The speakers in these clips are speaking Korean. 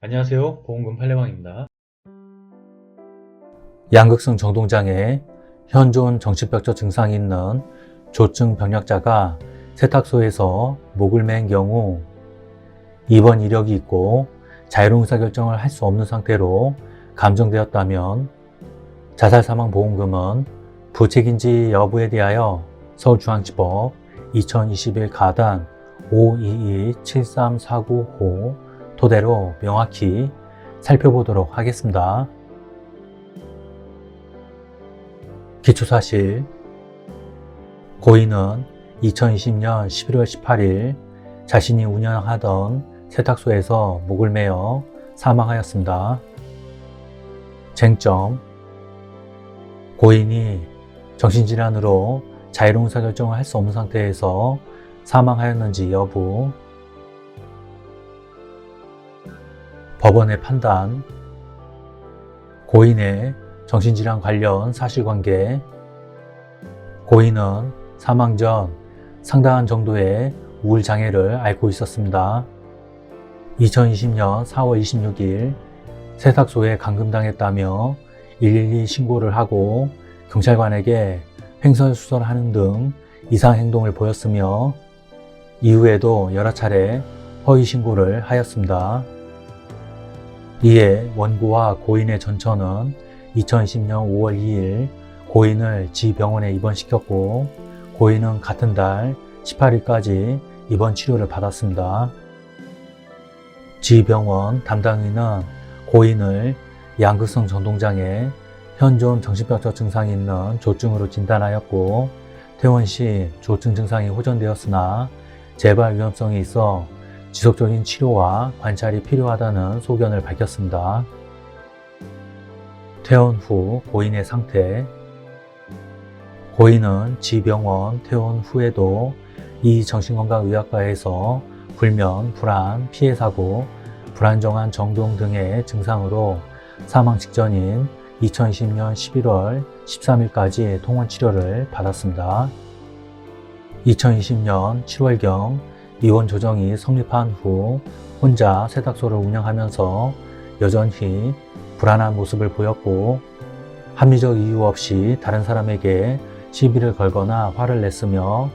안녕하세요. 보험금 판례방입니다. 양극성 정동장애, 현존 정신병적 증상이 있는 조증 병력자가 세탁소에서 목을 맨 경우 입원 이력이 있고 자유로운 의사결정을 할 수 없는 상태로 감정되었다면 자살사망보험금은 부책인지 여부에 대하여 서울중앙지법 2021 가단 522-73495호 토대로 명확히 살펴보도록 하겠습니다. 기초사실, 고인은 2020년 11월 18일 자신이 운영하던 세탁소에서 목을 매어 사망하였습니다. 쟁점, 고인이 정신질환으로 자유로운 의사결정을 할 수 없는 상태에서 사망하였는지 여부, 법원의 판단, 고인의 정신질환 관련 사실관계, 고인은 사망 전 상당한 정도의 우울장애를 앓고 있었습니다. 2020년 4월 26일 세탁소에 감금당했다며 112 신고를 하고 경찰관에게 횡설수설하는 등 이상한 행동을 보였으며 이후에도 여러 차례 허위 신고를 하였습니다. 이에 원고와 고인의 전처는 2020년 5월 2일 고인을 지병원에 입원시켰고 고인은 같은 달 18일까지 입원 치료를 받았습니다. 지병원 담당인은 고인을 양극성 정동장애, 현존 정신병적 증상이 있는 조증으로 진단하였고 퇴원 시 조증 증상이 호전되었으나 재발 위험성이 있어 지속적인 치료와 관찰이 필요하다는 소견을 밝혔습니다. 퇴원 후 고인의 상태, 고인은 지병원 퇴원 후에도 이 정신건강의학과에서 불면, 불안, 피해사고, 불안정한 정동 등의 증상으로 사망 직전인 2020년 11월 13일까지 통원치료를 받았습니다. 2020년 7월경 이원 조정이 성립한 후 혼자 세탁소를 운영하면서 여전히 불안한 모습을 보였고 합리적 이유 없이 다른 사람에게 시비를 걸거나 화를 냈으며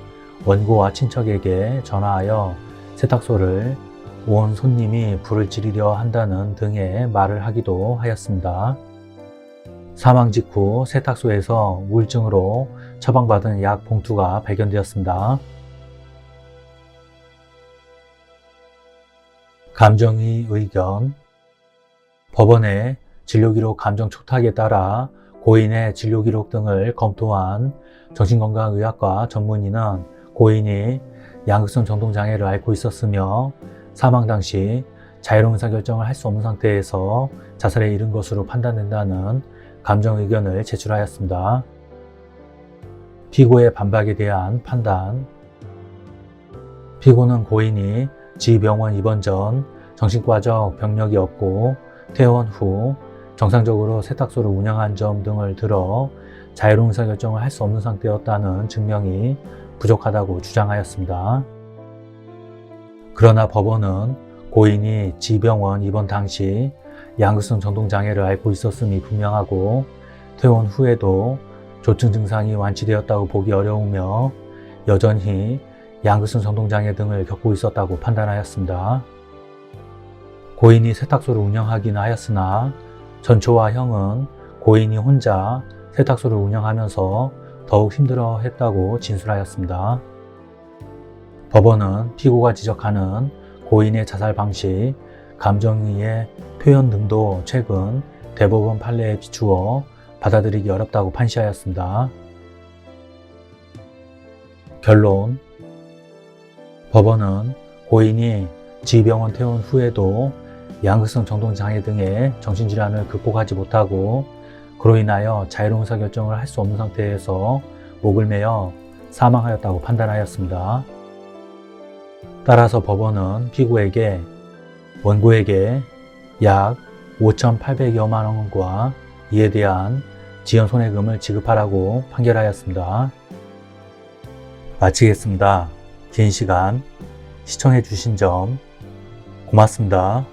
원고와 친척에게 전화하여 세탁소를 온 손님이 불을 지르려 한다는 등의 말을 하기도 하였습니다. 사망 직후 세탁소에서 우울증으로 처방받은 약 봉투가 발견되었습니다. 감정의 의견, 법원의 진료기록 감정 촉탁에 따라 고인의 진료기록 등을 검토한 정신건강의학과 전문의는 고인이 양극성 정동장애를 앓고 있었으며 사망 당시 자유로운 의사결정을 할 수 없는 상태에서 자살에 이른 것으로 판단된다는 감정의견을 제출하였습니다. 피고의 반박에 대한 판단, 피고는 고인이 지병원 입원 전 정신과적 병력이 없고 퇴원 후 정상적으로 세탁소를 운영한 점 등을 들어 자유로운 의사결정을 할 수 없는 상태였다는 증명이 부족하다고 주장하였습니다. 그러나 법원은 고인이 지병원 입원 당시 양극성 정동장애를 앓고 있었음이 분명하고 퇴원 후에도 조증 증상이 완치되었다고 보기 어려우며 여전히 양극성 정동장애 등을 겪고 있었다고 판단하였습니다. 고인이 세탁소를 운영하기는 하였으나 전초와 형은 고인이 혼자 세탁소를 운영하면서 더욱 힘들어했다고 진술하였습니다. 법원은 피고가 지적하는 고인의 자살 방식, 감정의의 표현 등도 최근 대법원 판례에 비추어 받아들이기 어렵다고 판시하였습니다. 결론, 법원은 고인이 지병원 퇴원 후에도 양극성 정동장애 등의 정신질환을 극복하지 못하고 그로 인하여 자유로운 의사결정을 할 수 없는 상태에서 목을 매어 사망하였다고 판단하였습니다. 따라서 법원은 피고에게 원고에게 약 5,800여만 원과 이에 대한 지연 손해금을 지급하라고 판결하였습니다. 마치겠습니다. 긴 시간 시청해 주신 점 고맙습니다.